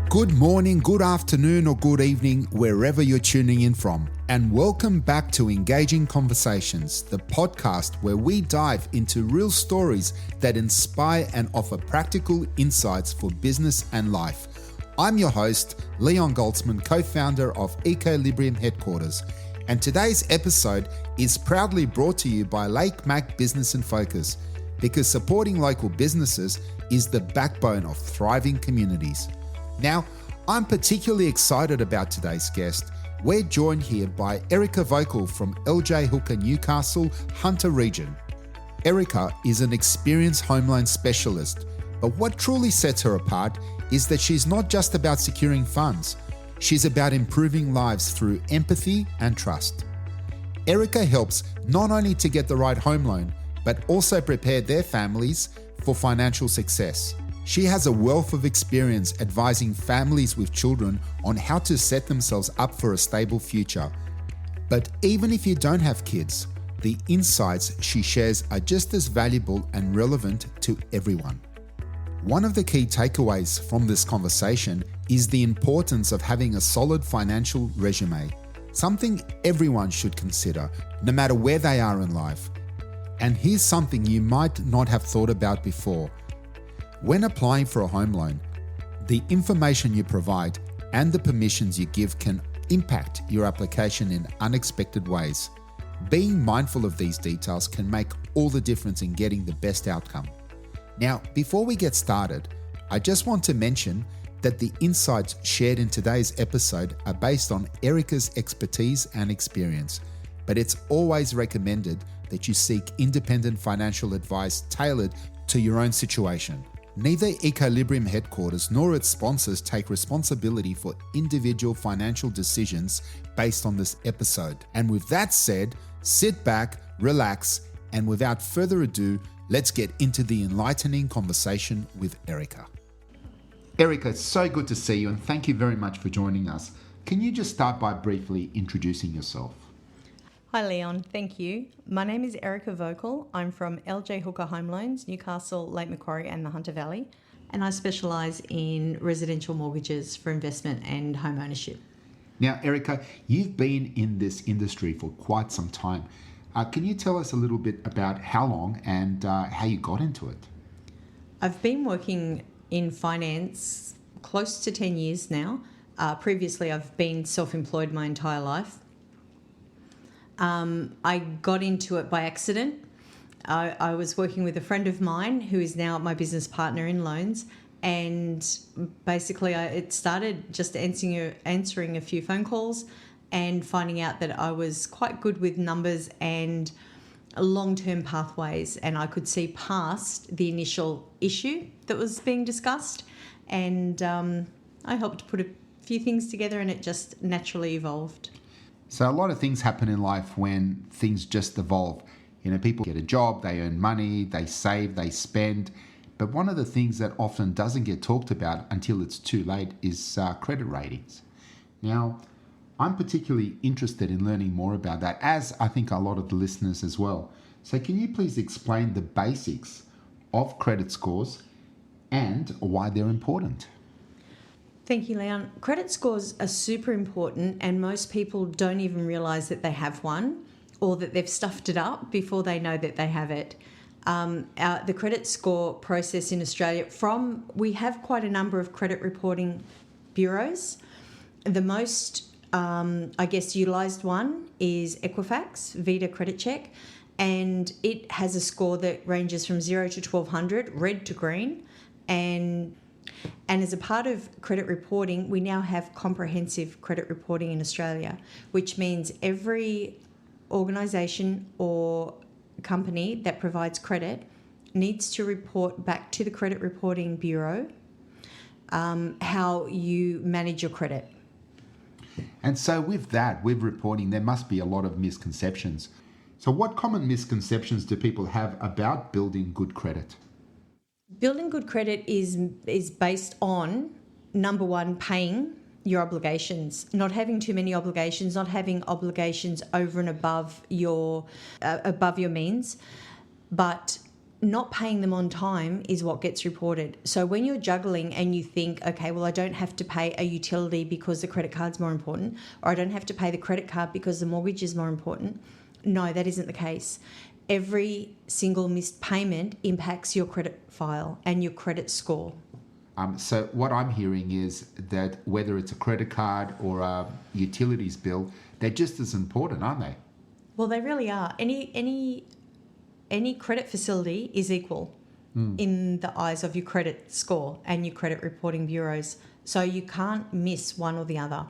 Good morning, good afternoon, or good evening, wherever you're tuning in from. And welcome back to Engaging Conversations, the podcast where we dive into real stories that inspire and offer practical insights for business and life. I'm your host, Leon Goldsman, co-founder of Equilibrium Headquarters. And today's episode is proudly brought to you by Lake Mac Business in Focus, because supporting local businesses is the backbone of thriving communities. Now, I'm particularly excited about today's guest. We're joined here by Erica Voelkel from LJ Hooker Newcastle, Hunter Region. Erica is an experienced home loan specialist, but what truly sets her apart is that she's not just about securing funds. She's about improving lives through empathy and trust. Erica helps not only to get the right home loan, but also prepare their families for financial success. She has a wealth of experience advising families with children on how to set themselves up for a stable future. But even if you don't have kids, the insights she shares are just as valuable and relevant to everyone. One of the key takeaways from this conversation is the importance of having a solid financial resume, something everyone should consider, no matter where they are in life. And here's something you might not have thought about before. When applying for a home loan, the information you provide and the permissions you give can impact your application in unexpected ways. Being mindful of these details can make all the difference in getting the best outcome. Now, before we get started, I just want to mention that the insights shared in today's episode are based on Erica's expertise and experience, but it's always recommended that you seek independent financial advice tailored to your own situation. Neither Equilibrium Headquarters nor its sponsors take responsibility for individual financial decisions based on this episode. And with that said, sit back, relax, and without further ado, let's get into the enlightening conversation with Erica. Erica, it's so good to see you, and thank you very much for joining us. Can you just start by briefly introducing yourself? Hi Leon, thank you. My name is Erica Voelkel. I'm from LJ Hooker Home Loans, Newcastle, Lake Macquarie and the Hunter Valley. And I specialise in residential mortgages for investment and home ownership. Now, Erica, you've been in this industry for quite some time. Can you tell us a little bit about how long and how you got into it? I've been working in finance close to 10 years now. Previously, I've been self-employed my entire life. I got into it by accident. I was working with a friend of mine who is now my business partner in loans, and basically it started just answering a few phone calls and finding out that I was quite good with numbers and long-term pathways, and I could see past the initial issue that was being discussed, and I helped put a few things together and it just naturally evolved. So a lot of things happen in life when things just evolve. You know, people get a job, they earn money, they save, they spend. But one of the things that often doesn't get talked about until it's too late is credit ratings. Now, I'm particularly interested in learning more about that, as I think a lot of the listeners as well. So can you please explain the basics of credit scores and why they're important? Thank you, Leon. Credit scores are super important, and most people don't even realise that they have one or that they've stuffed it up before they know that they have it. The credit score process in Australia, we have quite a number of credit reporting bureaus. The most, utilised one is Equifax, Vita Credit Check, and it has a score that ranges from 0 to 1200, red to green, and as a part of credit reporting, we now have comprehensive credit reporting in Australia, which means every organisation or company that provides credit needs to report back to the Credit Reporting Bureau how you manage your credit. And so with reporting, there must be a lot of misconceptions. So what common misconceptions do people have about building good credit? Building good credit is based on, number one, paying your obligations, not having too many obligations, not having obligations over and above your means, but not paying them on time is what gets reported. So when you're juggling and you think, okay, well, I don't have to pay a utility because the credit card's more important, or I don't have to pay the credit card because the mortgage is more important. No, that isn't the case. Every single missed payment impacts your credit file and your credit score. So what I'm hearing is that whether it's a credit card or a utilities bill, they're just as important, aren't they? Well, they really are. Any credit facility is equal in the eyes of your credit score and your credit reporting bureaus. So you can't miss one or the other.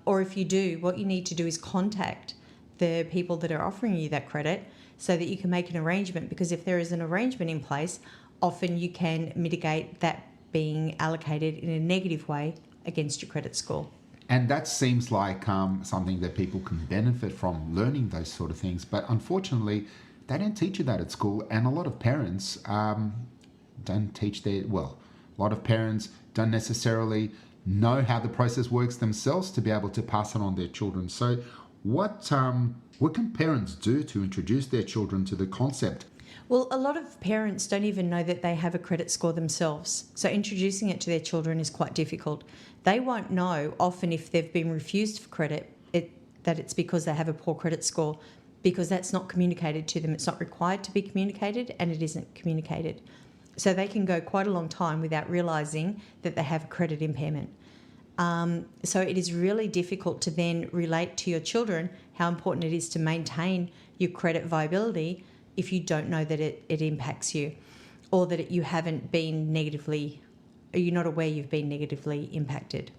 Or if you do, what you need to do is contact the people that are offering you that credit so that you can make an arrangement, because if there is an arrangement in place, often you can mitigate that being allocated in a negative way against your credit score. And that seems like something that people can benefit from, learning those sort of things. But unfortunately, they don't teach you that at school. And a lot of parents don't teach a lot of parents don't necessarily know how the process works themselves to be able to pass it on their children. So what can parents do to introduce their children to the concept? Well, a lot of parents don't even know that they have a credit score themselves. So introducing it to their children is quite difficult. They won't know often if they've been refused for credit that it's because they have a poor credit score, because that's not communicated to them. It's not required to be communicated, and it isn't communicated. So they can go quite a long time without realising that they have a credit impairment. So it is really difficult to then relate to your children how important it is to maintain your credit viability if you don't know that it impacts you, or that you haven't been negatively, or you're not aware you've been negatively impacted.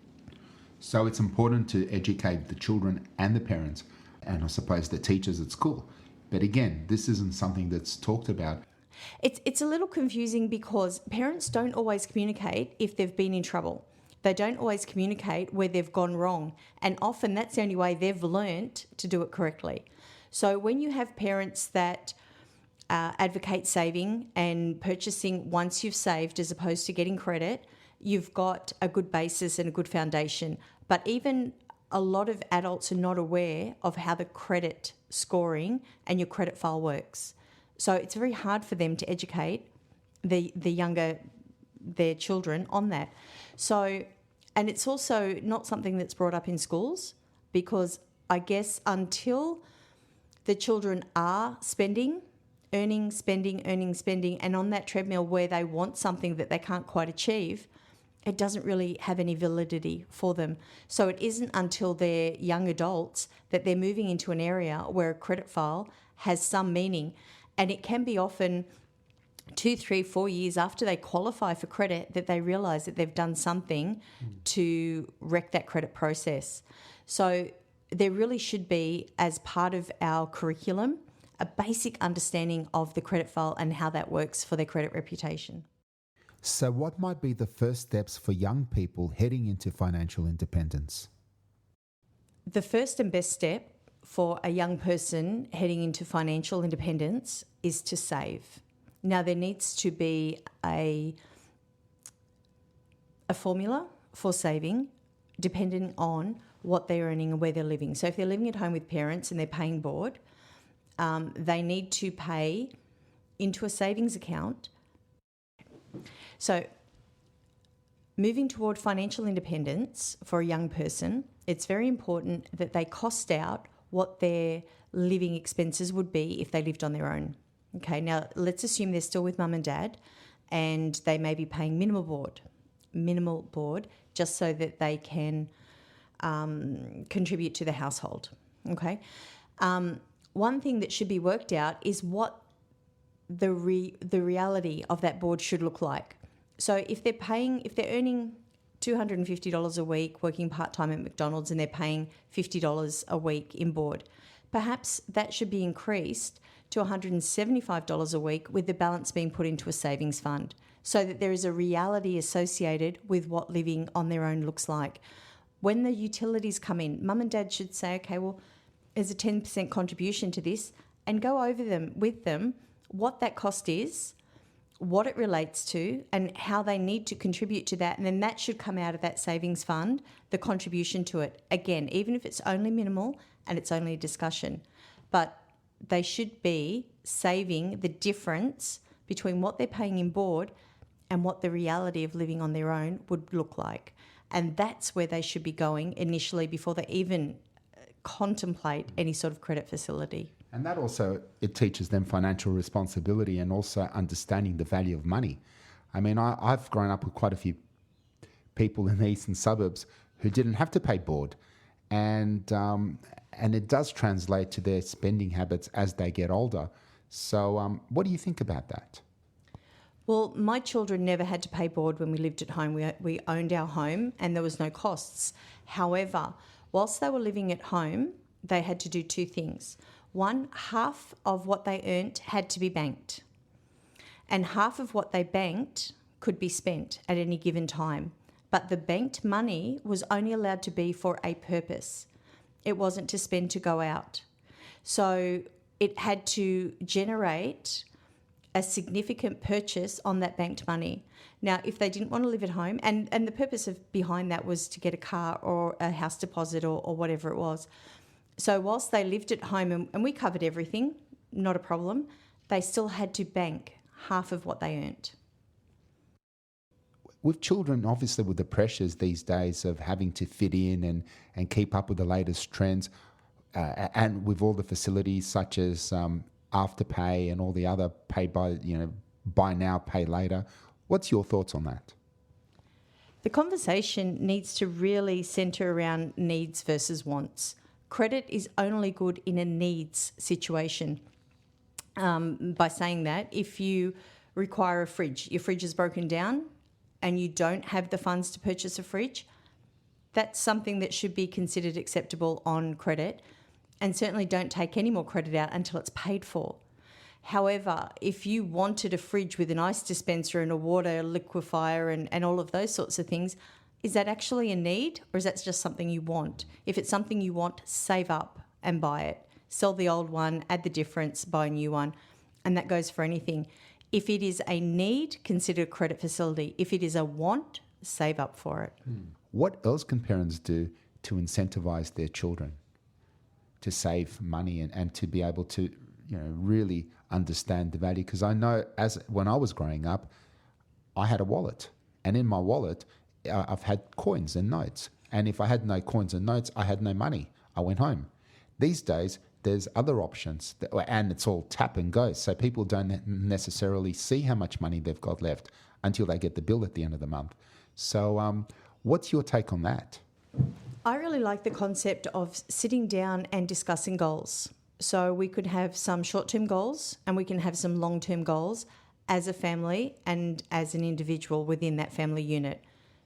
So it's important to educate the children and the parents, and I suppose the teachers at school. But again, this isn't something that's talked about. It's a little confusing because parents don't always communicate if they've been in trouble. They don't always communicate where they've gone wrong, and often that's the only way they've learnt to do it correctly. So when you have parents that advocate saving and purchasing once you've saved as opposed to getting credit, you've got a good basis and a good foundation. But even a lot of adults are not aware of how the credit scoring and your credit file works. So it's very hard for them to educate their children on that. So, and it's also not something that's brought up in schools, because I guess until the children are earning, spending, and on that treadmill where they want something that they can't quite achieve, it doesn't really have any validity for them. So it isn't until they're young adults that they're moving into an area where a credit file has some meaning. And it can be often 2, 3, 4 years after they qualify for credit that they realise that they've done something to wreck that credit process. So there really should be, as part of our curriculum, a basic understanding of the credit file and how that works for their credit reputation. So what might be the first steps for young people heading into financial independence? The first and best step for a young person heading into financial independence is to save. Now, there needs to be a formula for saving depending on what they're earning and where they're living. So if they're living at home with parents and they're paying board, they need to pay into a savings account. So moving toward financial independence for a young person, it's very important that they cost out what their living expenses would be if they lived on their own. Okay, now let's assume they're still with mum and dad and they may be paying minimal board just so that they can contribute to the household. Okay, one thing that should be worked out is what the reality of that board should look like. So if they're earning $250 a week working part-time at McDonald's and they're paying $50 a week in board, perhaps that should be increased to $175 a week, with the balance being put into a savings fund, so that there is a reality associated with what living on their own looks like. When the utilities come in, mum and dad should say, okay, well, there's a 10% contribution to this, and go over with them what that cost is, what it relates to, and how they need to contribute to that. And then that should come out of that savings fund, the contribution to it. Again, even if it's only minimal and it's only a discussion, but they should be saving the difference between what they're paying in board and what the reality of living on their own would look like. And that's where they should be going initially before they even contemplate any sort of credit facility. And that also, it teaches them financial responsibility and also understanding the value of money. I mean, I've grown up with quite a few people in the eastern suburbs who didn't have to pay board. And it does translate to their spending habits as they get older. So what do you think about that? Well, my children never had to pay board when we lived at home. We owned our home and there was no costs. However, whilst they were living at home, they had to do two things. One, half of what they earned had to be banked, and half of what they banked could be spent at any given time. But the banked money was only allowed to be for a purpose. It wasn't to spend to go out. So it had to generate a significant purchase on that banked money. Now, if they didn't want to live at home, and the purpose behind that was to get a car or a house deposit or whatever it was. So whilst they lived at home and we covered everything, not a problem, they still had to bank half of what they earned. With children, obviously with the pressures these days of having to fit in and keep up with the latest trends, and with all the facilities such as Afterpay and all the other pay by, buy now, pay later, what's your thoughts on that? The conversation needs to really centre around needs versus wants. Credit is only good in a needs situation. By saying that, if you require a fridge, your fridge is broken down and you don't have the funds to purchase a fridge, that's something that should be considered acceptable on credit, and certainly don't take any more credit out until it's paid for. However, if you wanted a fridge with an ice dispenser and a water liquefier and all of those sorts of things, is that actually a need or is that just something you want? If it's something you want, save up and buy it. Sell the old one, add the difference, buy a new one. And that goes for anything. If it is a need, consider a credit facility. If it is a want, save up for it. What else can parents do to incentivize their children to save money and to be able to, really understand the value? Because I know when I was growing up, I had a wallet, and in my wallet, I've had coins and notes. And if I had no coins and notes, I had no money. I went home. These days, there's other options, and it's all tap and go. So people don't necessarily see how much money they've got left until they get the bill at the end of the month. So what's your take on that? I really like the concept of sitting down and discussing goals. So we could have some short-term goals and we can have some long-term goals as a family and as an individual within that family unit.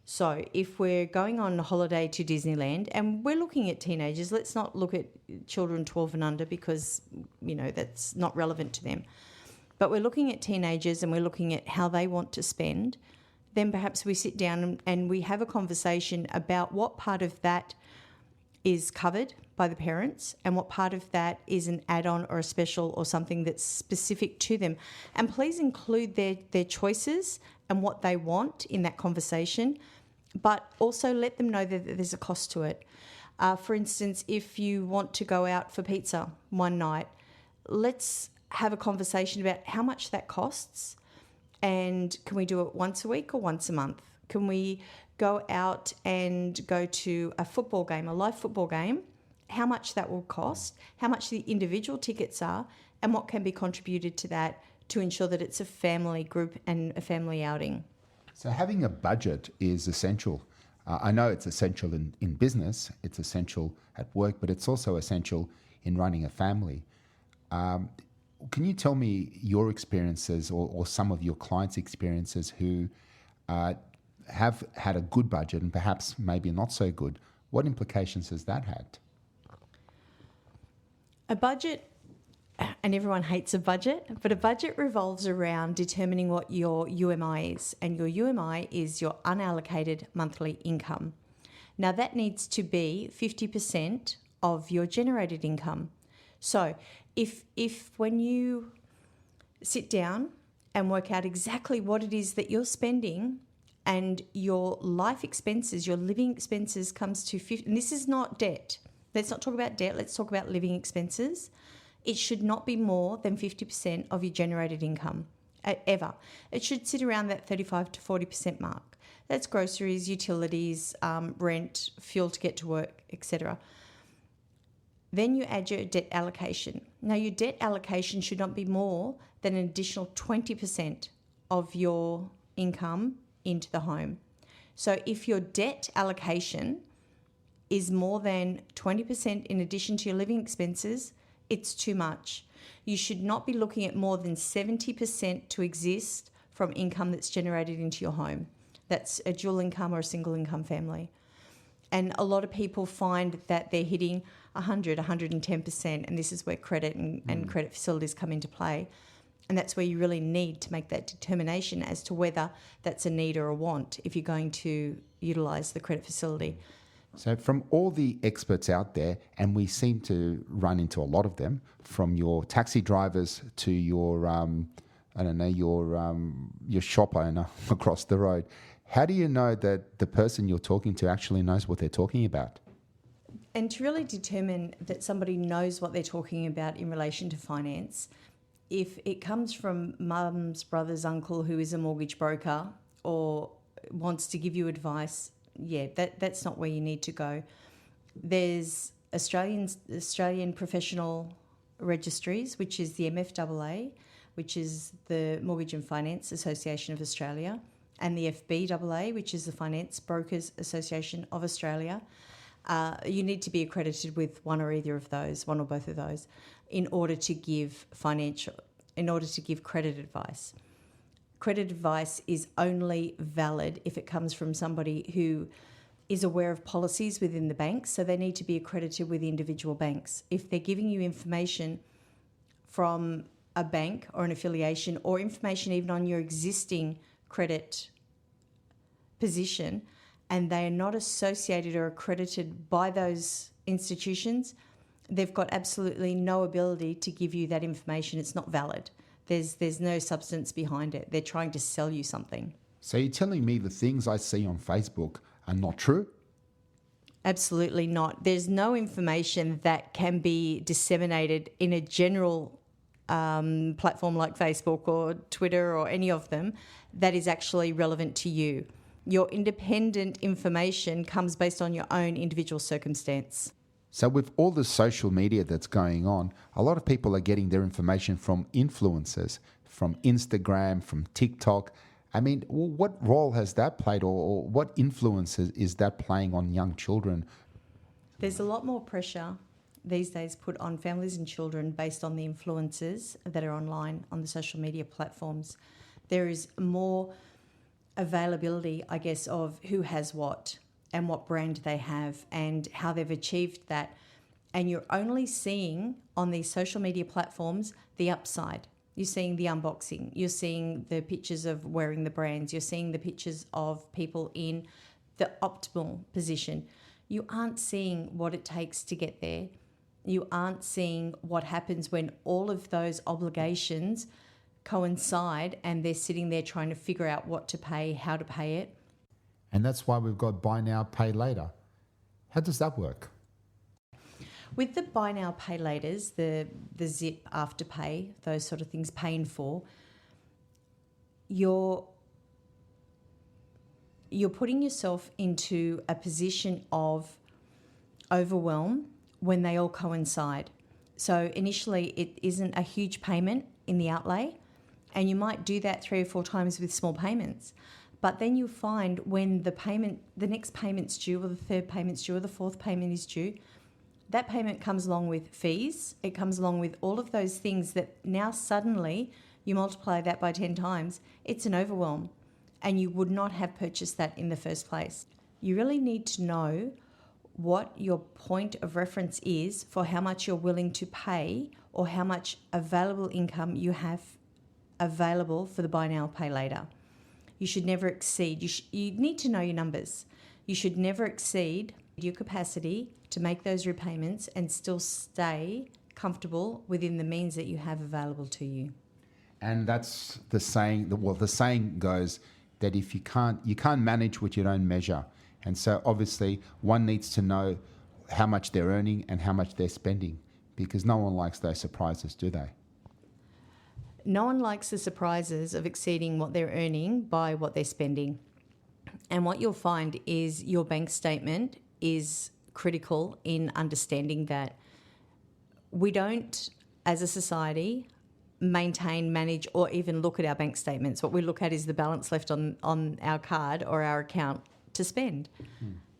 So if we're going on a holiday to Disneyland and we're looking at teenagers, let's not look at children 12 and under because, that's not relevant to them. But we're looking at teenagers and we're looking at how they want to spend. Then perhaps we sit down and we have a conversation about what part of that is covered by the parents and what part of that is an add-on or a special or something that's specific to them. And please include their choices and what they want in that conversation, but also let them know that there's a cost to it. For instance, if you want to go out for pizza one night, let's have a conversation about how much that costs and can we do it once a week or once a month? Can we go out and go to a football game, a live football game, how much that will cost, how much the individual tickets are, and what can be contributed to that to ensure that it's a family group and a family outing. So having a budget is essential. I know it's essential in business, it's essential at work, but it's also essential in running a family. Can you tell me your experiences or some of your clients' experiences who have had a good budget and perhaps maybe not so good? What implications has that had? A budget, and everyone hates a budget, but a budget revolves around determining what your UMI is. And your UMI is your unallocated monthly income. Now that needs to be 50% of your generated income. So if when you sit down and work out exactly what it is that you're spending and your life expenses, your living expenses comes to 50, and this is not debt. Let's not talk about debt. Let's talk about living expenses. It should not be more than 50% of your generated income. ever. It should sit around that 35 to 40% mark. That's groceries, utilities, rent, fuel to get to work, etc. Then you add your debt allocation. Now, your debt allocation should not be more than an additional 20% of your income into the home. So if your debt allocation is more than 20% in addition to your living expenses, it's too much. You should not be looking at more than 70% to exist from income that's generated into your home. That's a dual income or a single income family. And a lot of people find that they're hitting 100, 110%, and this is where credit and credit facilities come into play. And that's where you really need to make that determination as to whether that's a need or a want if you're going to utilise the credit facility. So from all the experts out there, and we seem to run into a lot of them, from your taxi drivers to your, your shop owner across the road, how do you know that the person you're talking to actually knows what they're talking about? And to really determine that somebody knows what they're talking about in relation to finance, if it comes from mum's brother's uncle who is a mortgage broker or wants to give you advice, that's not where you need to go. There's Australian professional registries, which is the MFAA, which is the Mortgage and Finance Association of Australia, and the FBAA, which is the Finance Brokers Association of Australia. You need to be accredited with one or both of those, in order to give credit advice. Credit advice is only valid if it comes from somebody who is aware of policies within the banks, so they need to be accredited with individual banks. If they're giving you information from a bank or an affiliation, or information even on your existing credit position, and they are not associated or accredited by those institutions, they've got absolutely no ability to give you that information. It's not valid. There's no substance behind it. They're trying to sell you something. So you're telling me the things I see on Facebook are not true? Absolutely not. There's no information that can be disseminated in a general platform like Facebook or Twitter or any of them that is actually relevant to you. Your independent information comes based on your own individual circumstance. So with all the social media that's going on, a lot of people are getting their information from influencers, from Instagram, from TikTok. I mean, what role has that played, or what influence is that playing on young children? There's a lot more pressure these days put on families and children based on the influences that are online on the social media platforms. There is more availability, I guess, of who has what and what brand they have and how they've achieved that. And you're only seeing on these social media platforms the upside. You're seeing the unboxing. You're seeing the pictures of wearing the brands. You're seeing the pictures of people in the optimal position. You aren't seeing what it takes to get there. You aren't seeing what happens when all of those obligations coincide and they're sitting there trying to figure out what to pay, how to pay it. And that's why we've got buy now, pay later. How does that work? With the buy now, pay laters, the zip after pay, those sort of things, paying for, you're putting yourself into a position of overwhelm when they all coincide. So initially it isn't a huge payment in the outlay, and you might do that 3 or 4 times with small payments. But then you find when the next payment's due, or the third payment's due, or the fourth payment is due, that payment comes along with fees. It comes along with all of those things that now suddenly you multiply that by 10 times. It's an overwhelm, and you would not have purchased that in the first place. You really need to know what your point of reference is for how much you're willing to pay, or how much available income you have available for the buy now, pay later. You should never exceed, you need to know your numbers. You should never exceed your capacity to make those repayments and still stay comfortable within the means that you have available to you. And that's the saying, the saying goes that if you can't manage what you don't measure. And so obviously one needs to know how much they're earning and how much they're spending, because no one likes those surprises, do they? No one likes the surprises of exceeding what they're earning by what they're spending. And what you'll find is your bank statement is critical in understanding that. We don't, as a society, maintain, manage, or even look at our bank statements. What we look at is the balance left on our card or our account to spend.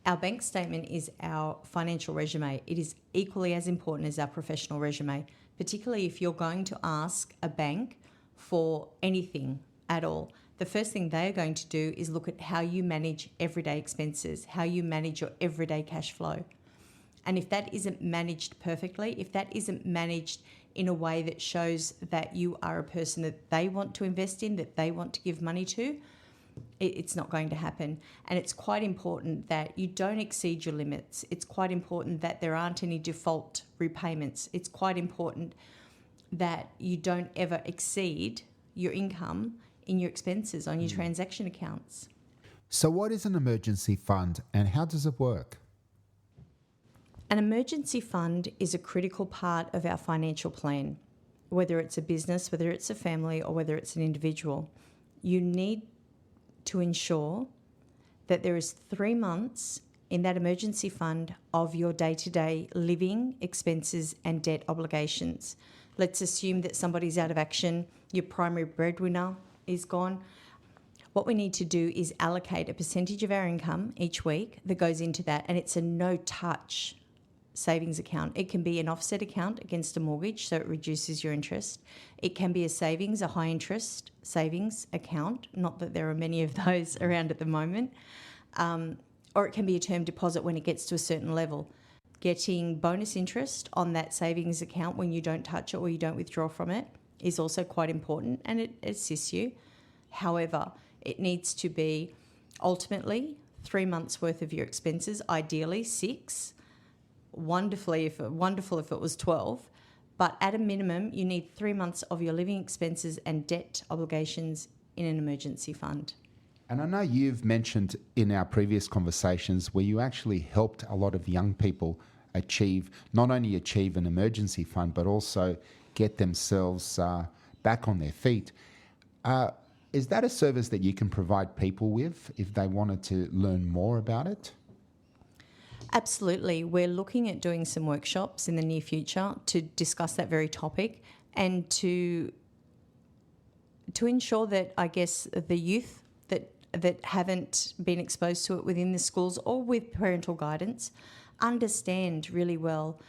Our bank statement is our financial resume. It is equally as important as our professional resume, particularly if you're going to ask a bank for anything at all. The first thing they are going to do is look at how you manage everyday expenses, how you manage your everyday cash flow. And if that isn't managed perfectly, if that isn't managed in a way that shows that you are a person that they want to invest in, that they want to give money to, it's not going to happen. And it's quite important that you don't exceed your limits. It's quite important that there aren't any default repayments. It's quite important that you don't ever exceed your income in your expenses on your transaction accounts. So what is an emergency fund and how does it work? An emergency fund is a critical part of our financial plan, whether it's a business, whether it's a family, or whether it's an individual. You need to ensure that there is 3 months in that emergency fund of your day-to-day living expenses and debt obligations. Let's assume that somebody's out of action, your primary breadwinner is gone. What we need to do is allocate a percentage of our income each week that goes into that, and it's a no-touch savings account. It can be an offset account against a mortgage, so it reduces your interest. It can be a savings, a high-interest savings account, not that there are many of those around at the moment, or it can be a term deposit when it gets to a certain level. Getting bonus interest on that savings account when you don't touch it or you don't withdraw from it is also quite important, and it assists you. However, it needs to be ultimately 3 months worth of your expenses, ideally 6. Wonderful if it was 12, but at a minimum you need 3 months of your living expenses and debt obligations in an emergency fund. And I know you've mentioned in our previous conversations where you actually helped a lot of young people not only achieve an emergency fund, but also get themselves back on their feet. Is that a service that you can provide people with if they wanted to learn more about it? Absolutely. We're looking at doing some workshops in the near future to discuss that very topic and to ensure that, I guess, the youth that haven't been exposed to it within the schools or with parental guidance understand really well.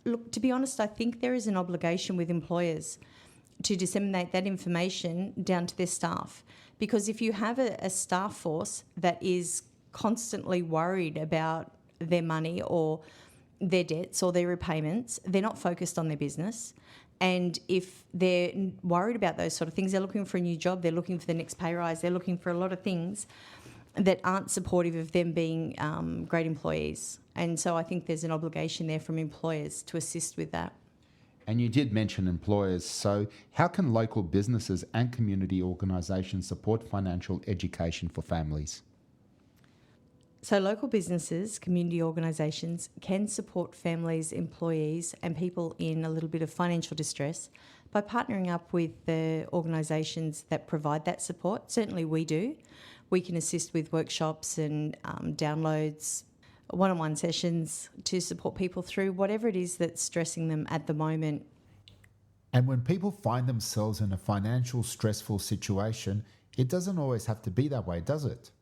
Look, to be honest, I think there is an obligation with employers to disseminate that information down to their staff, because if you have a staff force that is constantly worried about their money or their debts or their repayments, they're not focused on their business. And if they're worried about those sort of things, they're looking for a new job, they're looking for the next pay rise, they're looking for a lot of things that aren't supportive of them being great employees. And so I think there's an obligation there from employers to assist with that. And you did mention employers, so how can local businesses and community organisations support financial education for families? So local businesses, community organisations can support families, employees and people in a little bit of financial distress by partnering up with the organisations that provide that support. Certainly we do. We can assist with workshops and downloads, one-on-one sessions to support people through whatever it is that's stressing them at the moment. And when people find themselves in a financial stressful situation, it doesn't always have to be that way, does it?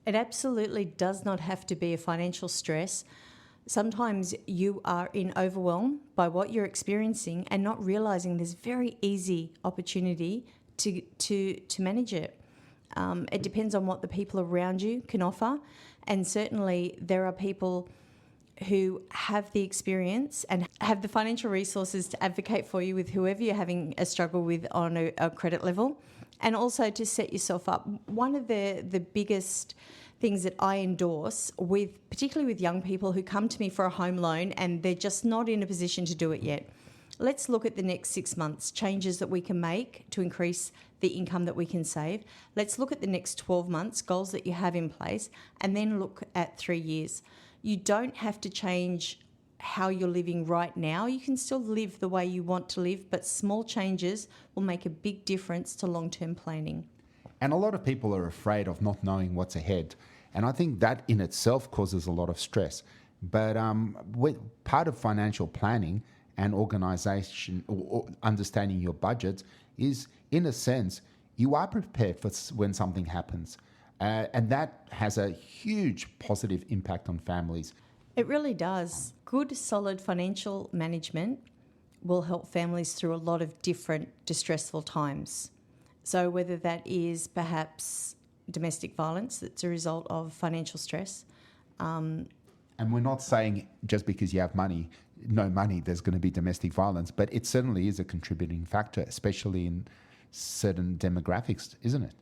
It absolutely does not have to be a financial stress. Sometimes you are in overwhelm by what you're experiencing and not realising there's very easy opportunity to manage it. It depends on what the people around you can offer, and certainly there are people who have the experience and have the financial resources to advocate for you with whoever you're having a struggle with on a credit level, and also to set yourself up. One of the biggest things that I endorse, particularly with young people who come to me for a home loan and they're just not in a position to do it yet. Let's look at the next 6 months, changes that we can make to increase the income that we can save. Let's look at the next 12 months, goals that you have in place, and then look at 3 years. You don't have to change how you're living right now. You can still live the way you want to live, but small changes will make a big difference to long-term planning. And a lot of people are afraid of not knowing what's ahead. And I think that in itself causes a lot of stress. But part of financial planning and organisation or understanding your budget is, in a sense, you are prepared for when something happens. And that has a huge positive impact on families. It really does. Good, solid financial management will help families through a lot of different distressful times. So whether that is perhaps domestic violence that's a result of financial stress. And we're not saying just because you have no money, there's going to be domestic violence, but it certainly is a contributing factor, especially in certain demographics, isn't it?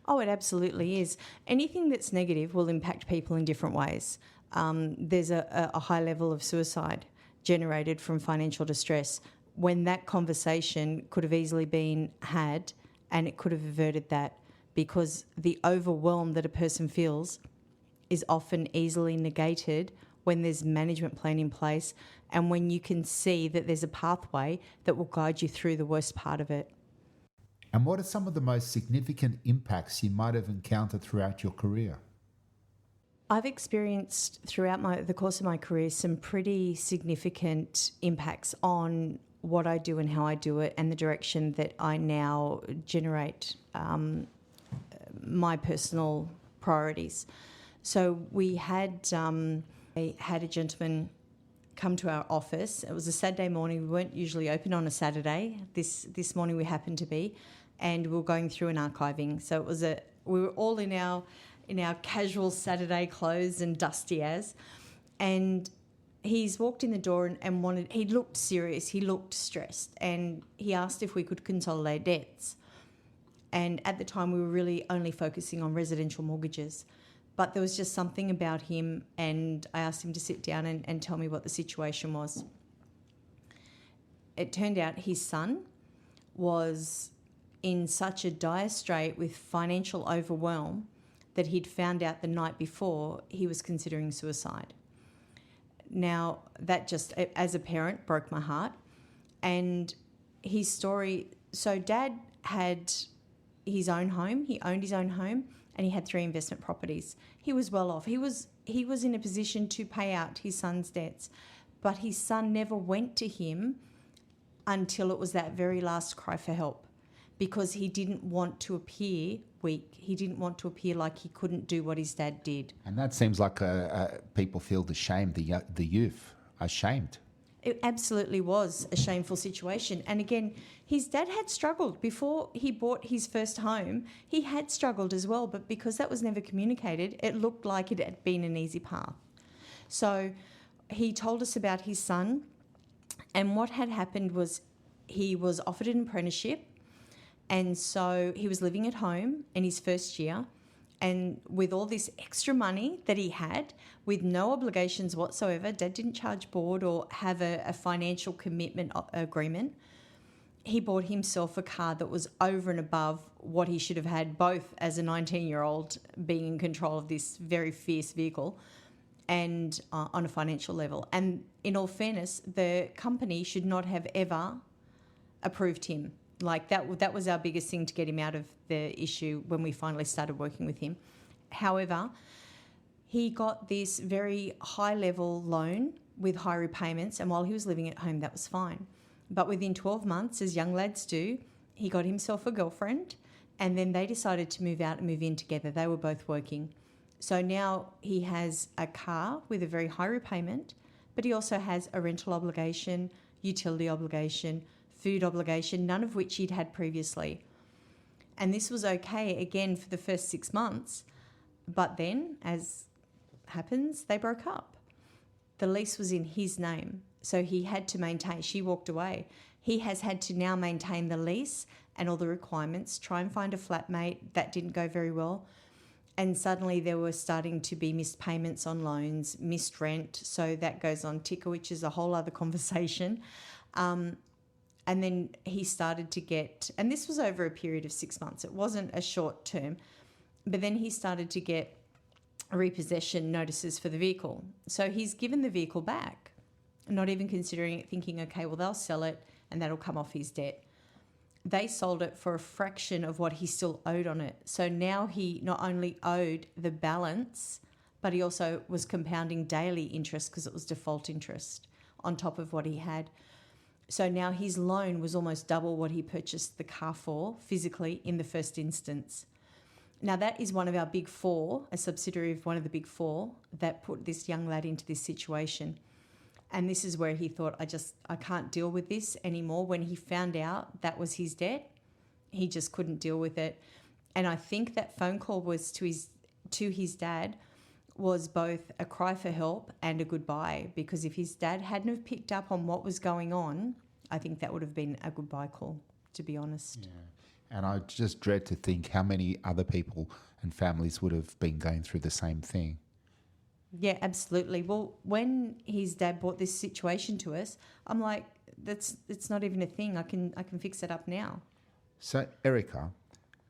Oh, it absolutely is. Anything that's negative will impact people in different ways. There's a high level of suicide generated from financial distress when that conversation could have easily been had, and it could have averted that, because the overwhelm that a person feels is often easily negated when there's management plan in place and when you can see that there's a pathway that will guide you through the worst part of it. And what are some of the most significant impacts you might have encountered throughout your career? I've experienced throughout the course of my career some pretty significant impacts on what I do and how I do it, and the direction that I now generate my personal priorities. So we had a gentleman come to our office. It was a Saturday morning. We weren't usually open on a Saturday. This morning we happened to be, and we were going through an archiving. So we were all in our casual Saturday clothes and dusty as, and he's walked in the door and he looked serious, he looked stressed, and he asked if we could consolidate debts. And at the time we were really only focusing on residential mortgages. But there was just something about him, and I asked him to sit down and tell me what the situation was. It turned out his son was in such a dire strait with financial overwhelm that he'd found out the night before he was considering suicide. Now, that just, as a parent, broke my heart. And his story, so Dad had his own home, he owned his own home, and he had 3 investment properties. He was well off. He was in a position to pay out his son's debts, but his son never went to him until it was that very last cry for help, because he didn't want to appear weak. He didn't want to appear like he couldn't do what his dad did. And that seems like people feel ashamed, the youth are ashamed. It absolutely was a shameful situation. And again, his dad had struggled before he bought his first home. He had struggled as well, but because that was never communicated, it looked like it had been an easy path. So he told us about his son, and what had happened was he was offered an apprenticeship, and so he was living at home in his first year, and with all this extra money that he had, with no obligations whatsoever, Dad didn't charge board or have a financial commitment agreement, he bought himself a car that was over and above what he should have had, both as a 19-year-old being in control of this very fierce vehicle and on a financial level. And in all fairness, the company should not have ever approved him. Like that was our biggest thing to get him out of the issue when we finally started working with him. However, he got this very high-level loan with high repayments, and while he was living at home, that was fine. But within 12 months, as young lads do, he got himself a girlfriend, and then they decided to move out and move in together. They were both working. So now he has a car with a very high repayment, but he also has a rental obligation, utility obligation, food obligation, none of which he'd had previously. And this was okay, again, for the first 6 months. But then, as happens, they broke up. The lease was in his name, so he had to maintain. She walked away. He has had to now maintain the lease and all the requirements, try and find a flatmate. That didn't go very well. And suddenly there were starting to be missed payments on loans, missed rent. So that goes on ticker, which is a whole other conversation. And then he started to get, and this was over a period of 6 months. It wasn't a short term, but then he started to get repossession notices for the vehicle. So he's given the vehicle back not even considering it, thinking, okay, well, they'll sell it and that'll come off his debt. They sold it for a fraction of what he still owed on it. So now he not only owed the balance, but he also was compounding daily interest because it was default interest on top of what he had. So now his loan was almost double what he purchased the car for physically in the first instance. Now that is one of our big four, a subsidiary of one of the big four, that put this young lad into this situation. And this is where he thought, I can't deal with this anymore. When he found out that was his debt, he just couldn't deal with it. And I think that phone call was to his dad was both a cry for help and a goodbye, because if his dad hadn't have picked up on what was going on, I think that would have been a goodbye call, to be honest. Yeah. And I just dread to think how many other people and families would have been going through the same thing. Yeah, absolutely. Well, when his dad brought this situation to us, I'm like, it's not even a thing. I can fix it up now. So, Erica,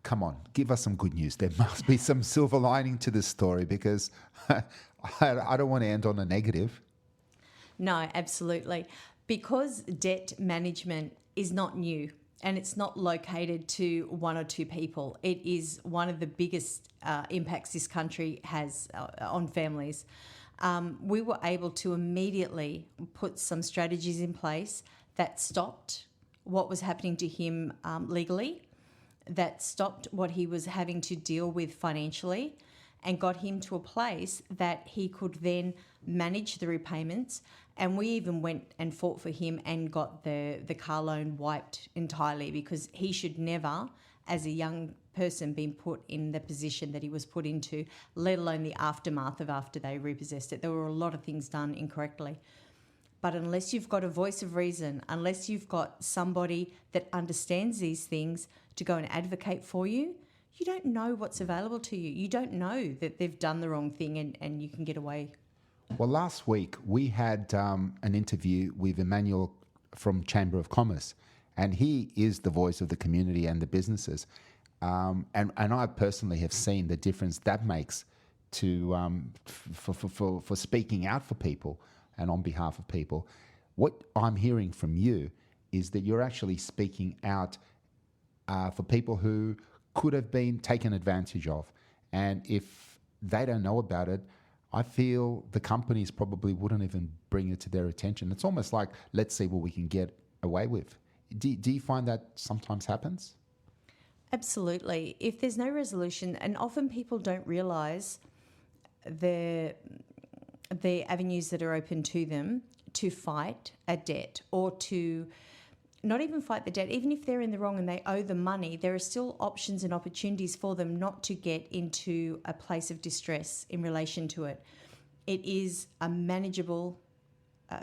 come on, give us some good news. There must be some silver lining to this story, because I don't want to end on a negative. No, absolutely. Because debt management is not new and it's not located to one or two people. It is one of the biggest impacts this country has on families. We were able to immediately put some strategies in place that stopped what was happening to him legally, that stopped what he was having to deal with financially, and got him to a place that he could then manage the repayments. And we even went and fought for him and got the car loan wiped entirely, because he should never, as a young person, been put in the position that he was put into, let alone the aftermath of after they repossessed it. There were a lot of things done incorrectly. But unless you've got a voice of reason, unless you've got somebody that understands these things to go and advocate for you, you don't know what's available to you. You don't know that they've done the wrong thing and you can get away. Well, last week we had an interview with Emmanuel from Chamber of Commerce, and he is the voice of the community and the businesses. And I personally have seen the difference that makes to for speaking out for people and on behalf of people. What I'm hearing from you is that you're actually speaking out for people who could have been taken advantage of. And if they don't know about it, I feel the companies probably wouldn't even bring it to their attention. It's almost like, let's see what we can get away with. Do you find that sometimes happens? Absolutely. If there's no resolution, and often people don't realise the avenues that are open to them to fight a debt, or to not even fight the debt, even if they're in the wrong and they owe the money, there are still options and opportunities for them not to get into a place of distress in relation to it. It is a manageable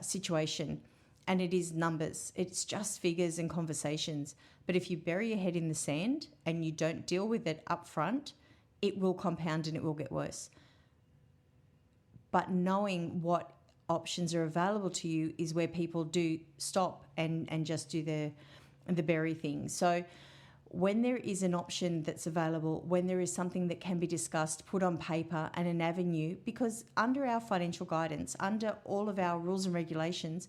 situation, and it is numbers. It's just figures and conversations. But if you bury your head in the sand and you don't deal with it up front, it will compound and it will get worse. But knowing what options are available to you is where people do stop and just do the berry thing. So when there is an option that's available, when there is something that can be discussed, put on paper, and an avenue, because under our financial guidance, under all of our rules and regulations,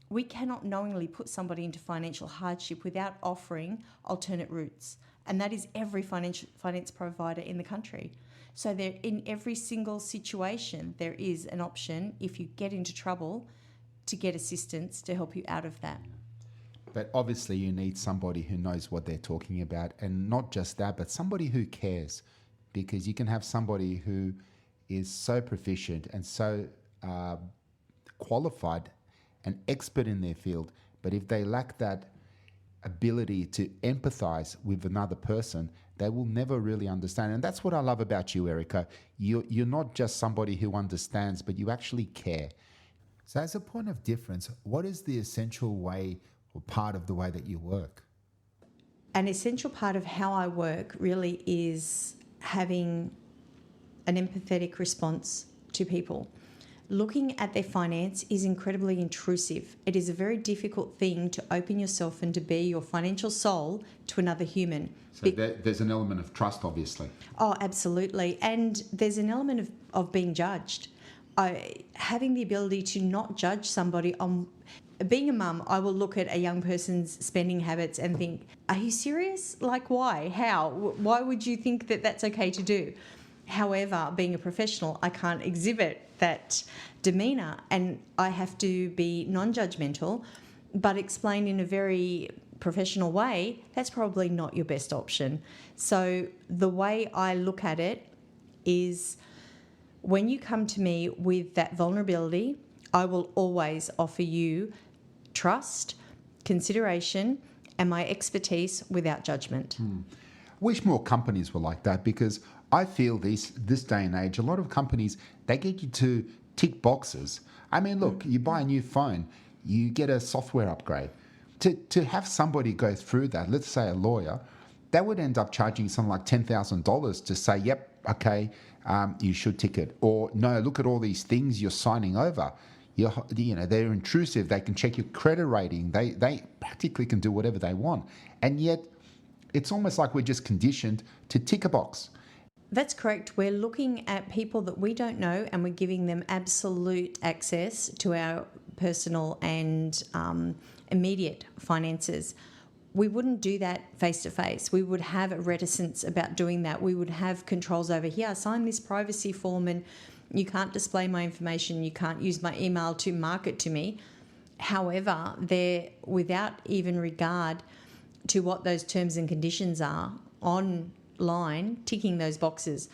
we cannot knowingly put somebody into financial hardship without offering alternate routes. And that is every finance provider in the country. So there, in every single situation, there is an option, if you get into trouble, to get assistance to help you out of that. But obviously you need somebody who knows what they're talking about, and not just that, but somebody who cares, because you can have somebody who is so proficient and so qualified and expert in their field, but if they lack that ability to empathize with another person, they will never really understand. And that's what I love about you, Erica. You're not just somebody who understands, but you actually care. So as a point of difference, what is the essential way or part of the way that you work? An essential part of how I work really is having an empathetic response to people. Looking at their finance is incredibly intrusive. It is a very difficult thing to open yourself and to be your financial soul to another human. So there's an element of trust, obviously. Oh, absolutely. And there's an element of being judged. having the ability to not judge somebody on being a mum, I will look at a young person's spending habits and think, are you serious? Like, why? How? Why would you think that that's okay to do? However, being a professional, I can't exhibit that demeanour, and I have to be non-judgmental, but explain in a very professional way, that's probably not your best option. So the way I look at it is, when you come to me with that vulnerability, I will always offer you trust, consideration, and my expertise without judgment. Wish more companies were like that, because I feel this day and age, a lot of companies, they get you to tick boxes. I mean, look, you buy a new phone, you get a software upgrade. To have somebody go through that, let's say a lawyer, that would end up charging something like $10,000 to say, yep, okay, you should tick it. Or no, look at all these things you're signing over. They're intrusive. They can check your credit rating. They practically can do whatever they want. And yet it's almost like we're just conditioned to tick a box. That's correct. We're looking at people that we don't know, and we're giving them absolute access to our personal and immediate finances. We wouldn't do that face to face. We would have a reticence about doing that. We would have controls over here. Sign this privacy form, and you can't display my information. You can't use my email to market to me. However, they're without even regard to what those terms and conditions are online, ticking those boxes.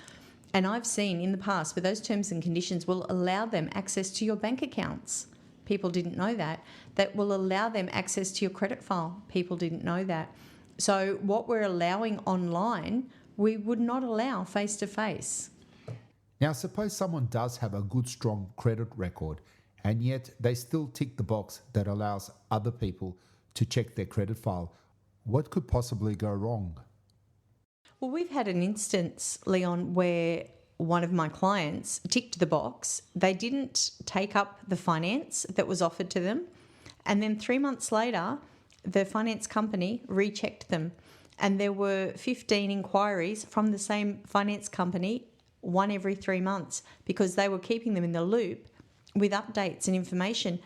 And I've seen in the past where those terms and conditions will allow them access to your bank accounts. People didn't know that. That will allow them access to your credit file. People didn't know that. So what we're allowing online, we would not allow face to face. Now, suppose someone does have a good, strong credit record, and yet they still tick the box that allows other people to check their credit file. What could possibly go wrong? Well, we've had an instance, Leon, where one of my clients ticked the box. They didn't take up the finance that was offered to them. And then 3 months later, the finance company rechecked them. And there were 15 inquiries from the same finance company, one every 3 months, because they were keeping them in the loop with updates and information.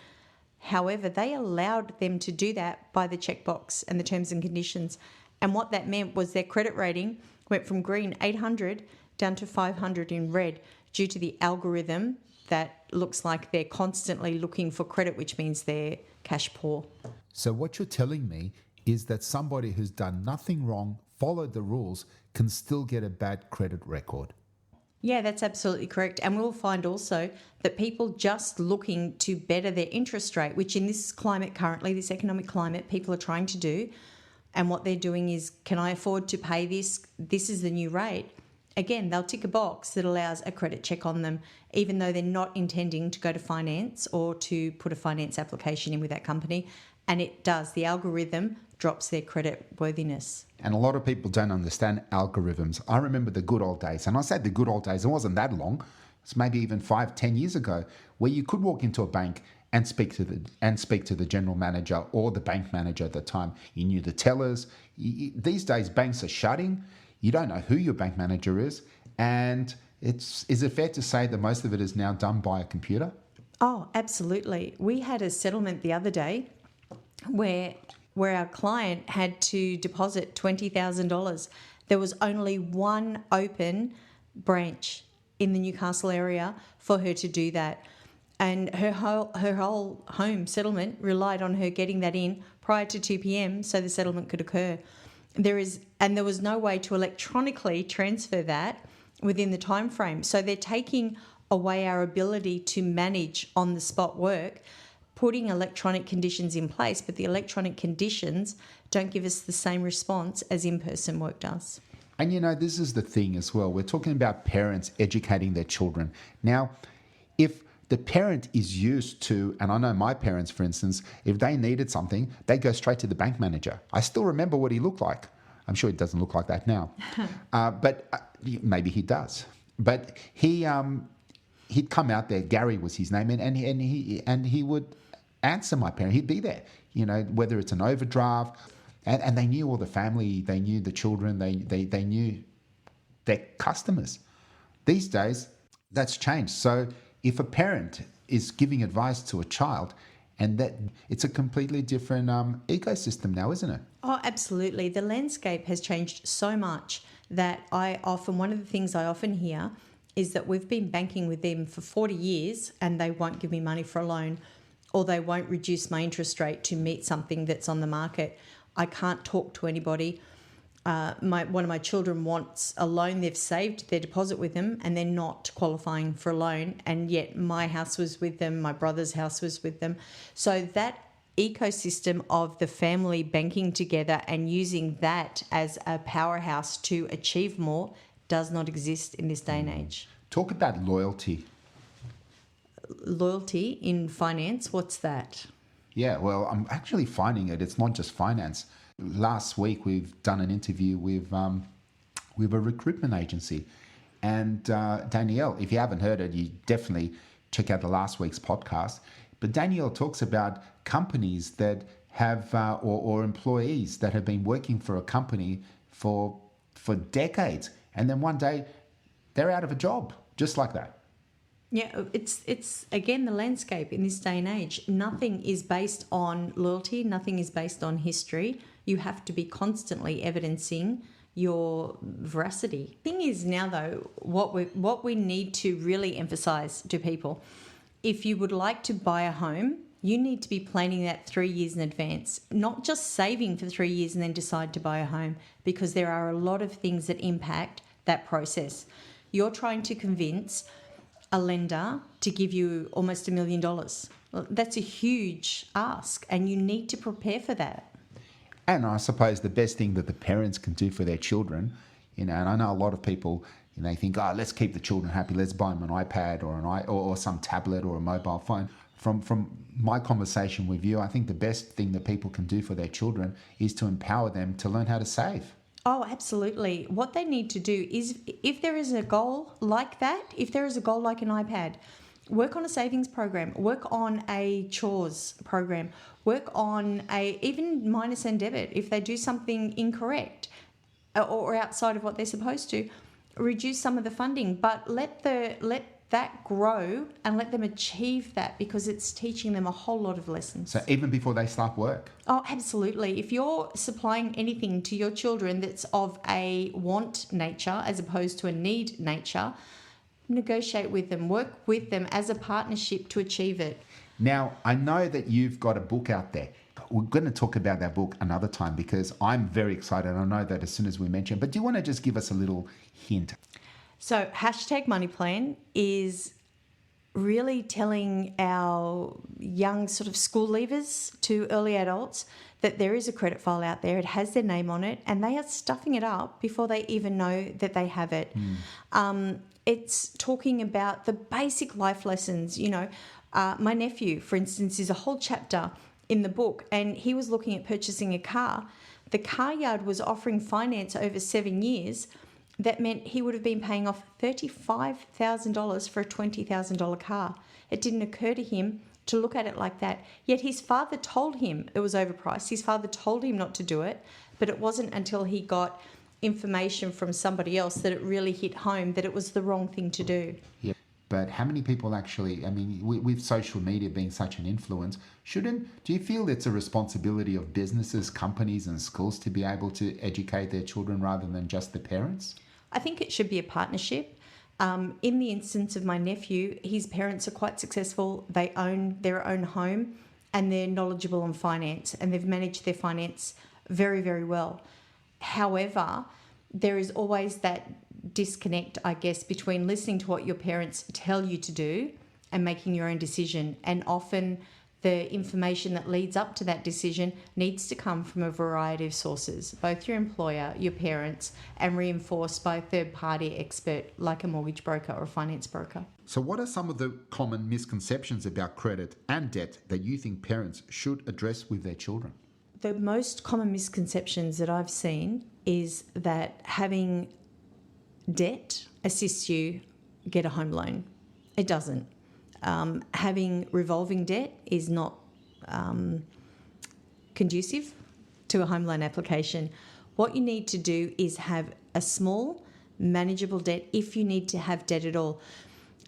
However, they allowed them to do that by the checkbox and the terms and conditions. And what that meant was their credit rating went from green 800 down to 500 in red due to the algorithm that looks like they're constantly looking for credit, which means they're cash poor. So what you're telling me is that somebody who's done nothing wrong, followed the rules, can still get a bad credit record. Yeah, that's absolutely correct. And we'll find also that people just looking to better their interest rate, which in this climate currently, this economic climate, people are trying to do. And what they're doing is, can I afford to pay this? This is the new rate. Again, they'll tick a box that allows a credit check on them, even though they're not intending to go to finance or to put a finance application in with that company. And it does. The algorithm drops their credit worthiness. And a lot of people don't understand algorithms. I remember the good old days, and I said the good old days, it wasn't that long. It's maybe even 5-10 years ago, where you could walk into a bank and speak to the general manager or the bank manager at the time. You knew the tellers. These days, banks are shutting. You don't know who your bank manager is. And is it fair to say that most of it is now done by a computer? Oh, absolutely. We had a settlement the other day where our client had to deposit $20,000. There was only one open branch in the Newcastle area for her to do that. And her whole home settlement relied on her getting that in prior to 2 p.m. so the settlement could occur. There was no way to electronically transfer that within the time frame. So they're taking away our ability to manage on-the-spot work, putting electronic conditions in place, but the electronic conditions don't give us the same response as in-person work does. And this is the thing as well. We're talking about parents educating their children. Now, if the parent is used to, and I know my parents, for instance, if they needed something, they go straight to the bank manager. I still remember what he looked like. I'm sure he doesn't look like that now, but maybe he does. But he'd come out there. Gary was his name, and he would answer my parent. He'd be there, whether it's an overdraft, and they knew all the family, they knew the children, they knew their customers. These days, that's changed. So if a parent is giving advice to a child, and that it's a completely different ecosystem now, isn't it? Oh, absolutely. The landscape has changed so much that one of the things I often hear is that we've been banking with them for 40 years and they won't give me money for a loan, or they won't reduce my interest rate to meet something that's on the market. I can't talk to anybody. One of my children wants a loan. They've saved their deposit with them and they're not qualifying for a loan, and yet my house was with them, my brother's house was with them. So that ecosystem of the family banking together and using that as a powerhouse to achieve more does not exist in this day and age. Talk about loyalty. Loyalty in finance, what's that? Yeah, well, I'm actually finding it's not just finance. Last week, we've done an interview with a recruitment agency. And Danielle, if you haven't heard it, you definitely check out the last week's podcast. But Danielle talks about companies that have, or employees that have been working for a company for decades. And then one day, they're out of a job, just like that. Yeah, it's again the landscape in this day and age. Nothing is based on loyalty. Nothing is based on history. You have to be constantly evidencing your veracity. Thing is now though, what we need to really emphasize to people, if you would like to buy a home, you need to be planning that 3 years in advance, not just saving for 3 years and then decide to buy a home, because there are a lot of things that impact that process. You're trying to convince a lender to give you almost $1 million. Well, that's a huge ask, and you need to prepare for that. And I suppose the best thing that the parents can do for their children, and I know a lot of people, they think, let's keep the children happy, let's buy them an iPad or some tablet or a mobile phone. From my conversation with you, I think the best thing that people can do for their children is to empower them to learn how to save. Oh, absolutely. What they need to do is, if there is a goal like that, if there is a goal like an iPad, work on a savings program, work on a chores program, work on even minus and debit. If they do something incorrect or outside of what they're supposed to, reduce some of the funding, but let that grow and let them achieve that, because it's teaching them a whole lot of lessons. So even before they start work? Oh, absolutely. If you're supplying anything to your children that's of a want nature as opposed to a need nature, negotiate with them, work with them as a partnership to achieve it. Now, I know that you've got a book out there. We're going to talk about that book another time because I'm very excited. I know that as soon as we mention, but do you want to just give us a little hint? So #MoneyPlan is really telling our young sort of school leavers to early adults that there is a credit file out there. It has their name on it and they are stuffing it up before they even know that they have it. It's talking about the basic life lessons. My nephew, for instance, is a whole chapter in the book, and he was looking at purchasing a car. The car yard was offering finance over 7 years. That meant he would have been paying off $35,000 for a $20,000 car. It didn't occur to him to look at it like that. Yet his father told him it was overpriced. His father told him not to do it, but it wasn't until he got information from somebody else that it really hit home that it was the wrong thing to do. Yeah. But how many people actually, with social media being such an influence, do you feel it's a responsibility of businesses, companies and schools to be able to educate their children rather than just the parents? I think it should be a partnership. In the instance of my nephew, his parents are quite successful. They own their own home and they're knowledgeable on finance and they've managed their finance very, very well. However, there is always that disconnect, I guess, between listening to what your parents tell you to do and making your own decision. And often the information that leads up to that decision needs to come from a variety of sources, both your employer, your parents, and reinforced by a third-party expert like a mortgage broker or a finance broker. So what are some of the common misconceptions about credit and debt that you think parents should address with their children? The most common misconceptions that I've seen is that having debt assists you get a home loan. It doesn't. Having revolving debt is not conducive to a home loan application. What you need to do is have a small, manageable debt if you need to have debt at all.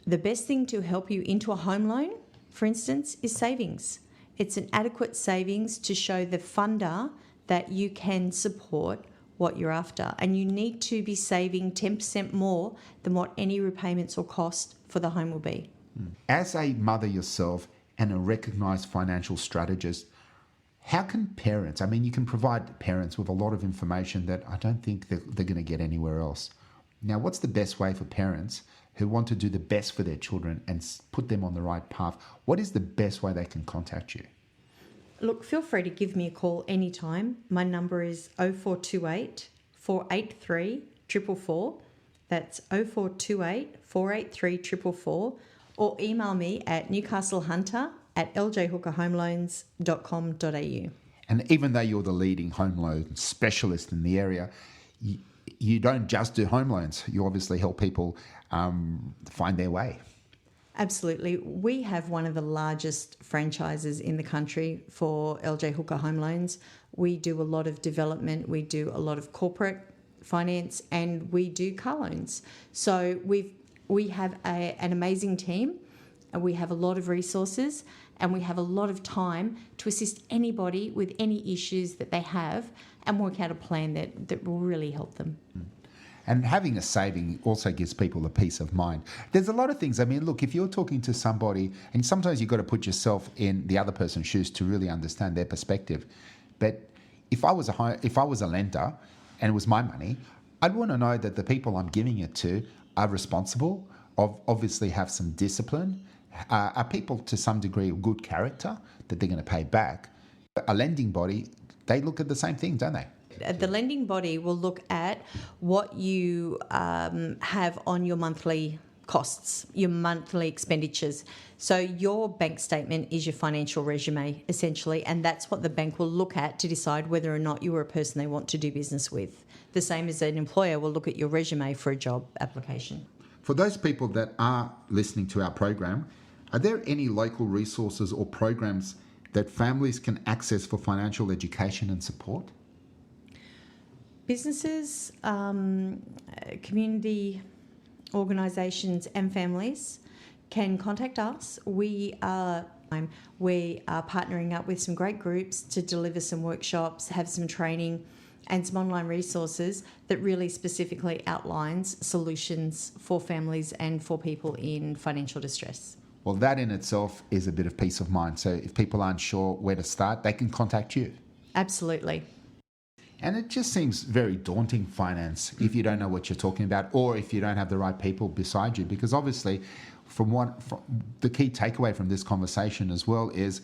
The best thing to help you into a home loan, for instance, is savings. It's an adequate savings to show the funder that you can support what you're after. And you need to be saving 10% more than what any repayments or cost for the home will be. As a mother yourself and a recognised financial strategist, how can parents, I mean, you can provide parents with a lot of information that I don't think they're going to get anywhere else. Now, what's the best way for parents who want to do the best for their children and put them on the right path? What is the best way they can contact you? Look, feel free to give me a call anytime. My number is 0428 483 444. That's 0428 483 444. Or email me at newcastlehunter@ljhookerhomeloans.com.au. And even though you're the leading home loan specialist in the area, you don't just do home loans. You obviously help people find their way. Absolutely. We have one of the largest franchises in the country for LJ Hooker Home Loans. We do a lot of development, we do a lot of corporate finance, and we do car loans. So we have an amazing team, and we have a lot of resources, and we have a lot of time to assist anybody with any issues that they have and work out a plan that will really help them. And having a saving also gives people a peace of mind. There's a lot of things. I mean, look, if you're talking to somebody, and sometimes you've got to put yourself in the other person's shoes to really understand their perspective. But if I was a lender and it was my money, I'd want to know that the people I'm giving it to are responsible, obviously have some discipline, are people to some degree of good character that they're going to pay back. A lending body, they look at the same thing, don't they? The lending body will look at what you have on your monthly costs, your monthly expenditures. So your bank statement is your financial resume, essentially, and that's what the bank will look at to decide whether or not you are a person they want to do business with. The same as an employer will look at your resume for a job application. For those people that are listening to our program, are there any local resources or programs that families can access for financial education and support? Businesses, community organisations and families can contact us. We are partnering up with some great groups to deliver some workshops, have some training and some online resources that really specifically outlines solutions for families and for people in financial distress. Well, that in itself is a bit of peace of mind. So if people aren't sure where to start, they can contact you. Absolutely. And it just seems very daunting, finance, if you don't know what you're talking about or if you don't have the right people beside you. Because obviously, from the key takeaway from this conversation as well is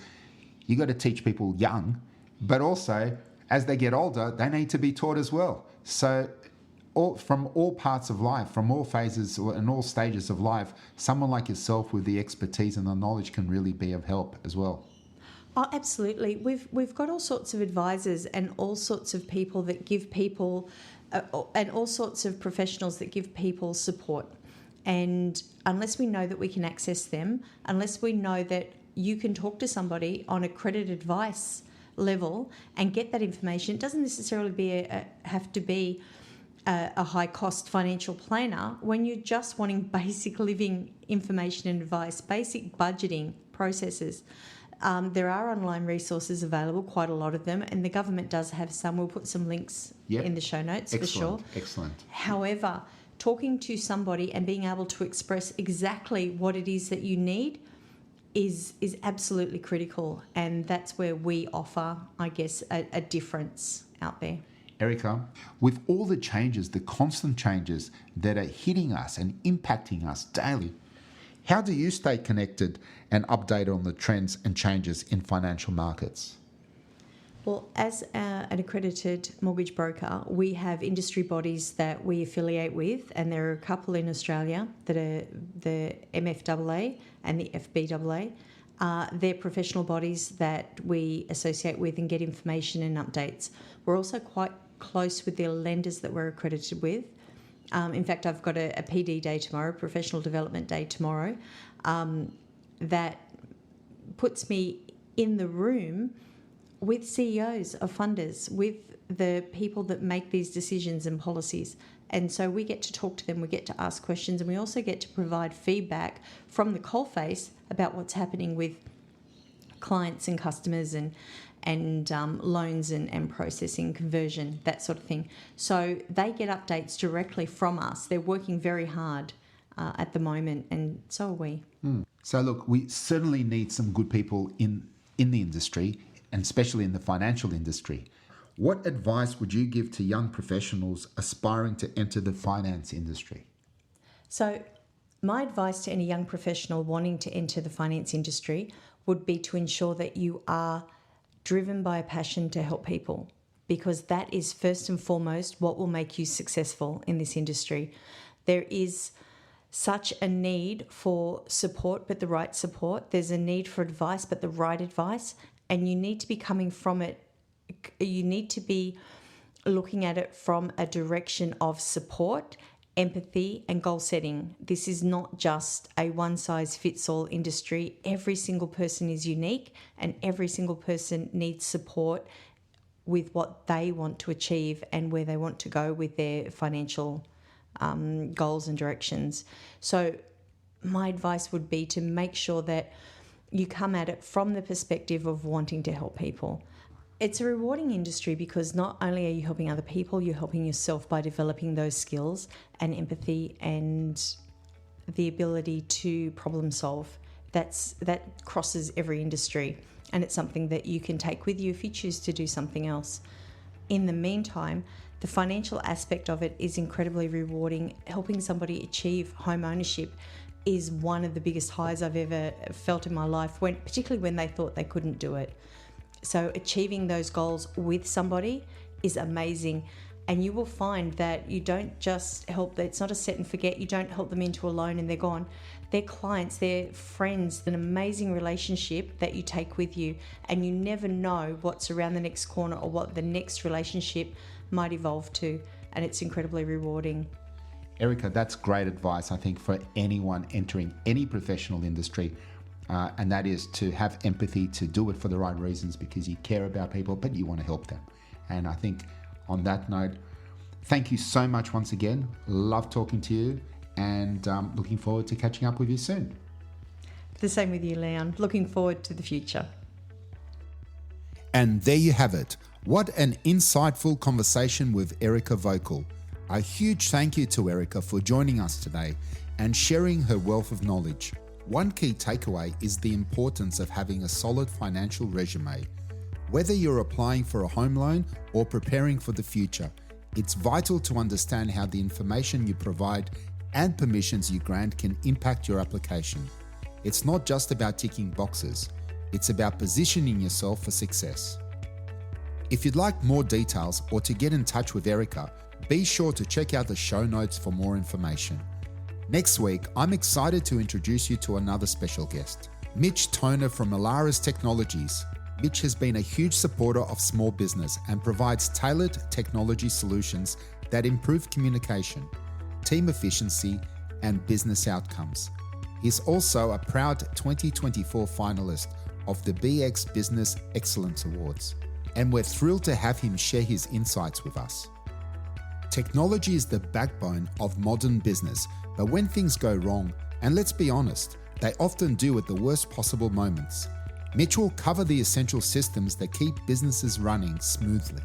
you got to teach people young, but also as they get older, they need to be taught as well. So from all parts of life, from all phases and all stages of life, someone like yourself with the expertise and the knowledge can really be of help as well. Oh, absolutely. We've got all sorts of advisors and all sorts of people that give people, and all sorts of professionals that give people support. And unless we know that we can access them, unless we know that you can talk to somebody on accredited advice level and get that information, it doesn't necessarily have to be a high-cost financial planner. When you're just wanting basic living information and advice, basic budgeting processes, there are online resources available, quite a lot of them, and the government does have some. We'll put some links in the show notes. Excellent. For sure. Excellent. However, talking to somebody and being able to express exactly what it is that you need is absolutely critical, and that's where we offer, I guess, a difference out there. Erica, with all the changes, the constant changes that are hitting us and impacting us daily, how do you stay connected and updated on the trends and changes in financial markets? Well, as an accredited mortgage broker, we have industry bodies that we affiliate with, and there are a couple in Australia that are the MFAA and the FBAA. They're professional bodies that we associate with and get information and updates. We're also quite close with the lenders that we're accredited with. In fact, I've got a PD day tomorrow, Professional Development Day tomorrow, that puts me in the room with CEOs of funders, with the people that make these decisions and policies. And so we get to talk to them, we get to ask questions, and we also get to provide feedback from the coalface about what's happening with clients and customers and loans and processing, conversion, that sort of thing. So they get updates directly from us. They're working very hard at the moment, and so are we. So look, we certainly need some good people in the industry, and especially in the financial industry. What advice would you give to young professionals aspiring to enter the finance industry? So my advice to any young professional wanting to enter the finance industry would be to ensure that you are driven by a passion to help people, because that is first and foremost what will make you successful in this industry. There is such a need for support, but the right support. There's a need for advice, but the right advice. And you need to be coming from it. You need to be looking at it from a direction of support, empathy, and goal setting. This is not just a one-size-fits-all industry. Every single person is unique, and every single person needs support with what they want to achieve and where they want to go with their financial goals and directions. So my advice would be to make sure that you come at it from the perspective of wanting to help people. It's a rewarding industry because not only are you helping other people, you're helping yourself by developing those skills and empathy and the ability to problem solve. That crosses every industry, and it's something that you can take with you if you choose to do something else. In the meantime, the financial aspect of it is incredibly rewarding. Helping somebody achieve home ownership is one of the biggest highs I've ever felt in my life, particularly when they thought they couldn't do it. So achieving those goals with somebody is amazing. And you will find that you don't just help, it's not a set and forget. You don't help them into a loan and they're gone. They're clients, they're friends, an amazing relationship that you take with you. And you never know what's around the next corner or what the next relationship might evolve to. And it's incredibly rewarding. Erica, that's great advice, I think, for anyone entering any professional industry. And that is to have empathy, to do it for the right reasons because you care about people, but you want to help them. And I think on that note, thank you so much once again. Love talking to you and looking forward to catching up with you soon. The same with you, Leon. Looking forward to the future. And there you have it. What an insightful conversation with Erica Voelkel. A huge thank you to Erica for joining us today and sharing her wealth of knowledge. One key takeaway is the importance of having a solid financial resume. Whether you're applying for a home loan or preparing for the future, it's vital to understand how the information you provide and permissions you grant can impact your application. It's not just about ticking boxes, it's about positioning yourself for success. If you'd like more details or to get in touch with Erica, be sure to check out the show notes for more information. Next week, I'm excited to introduce you to another special guest, Mitch Toner from Alaris Technologies. Mitch has been a huge supporter of small business and provides tailored technology solutions that improve communication, team efficiency, and business outcomes. He's also a proud 2024 finalist of the BX Business Excellence Awards, and we're thrilled to have him share his insights with us. Technology is the backbone of modern business, but when things go wrong, and let's be honest, they often do at the worst possible moments, Mitch will cover the essential systems that keep businesses running smoothly.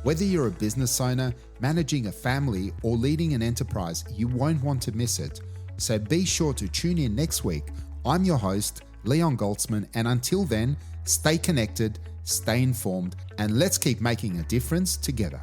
Whether you're a business owner, managing a family, or leading an enterprise, you won't want to miss it. So be sure to tune in next week. I'm your host, Leon Goltzman, and until then, stay connected, stay informed, and let's keep making a difference together.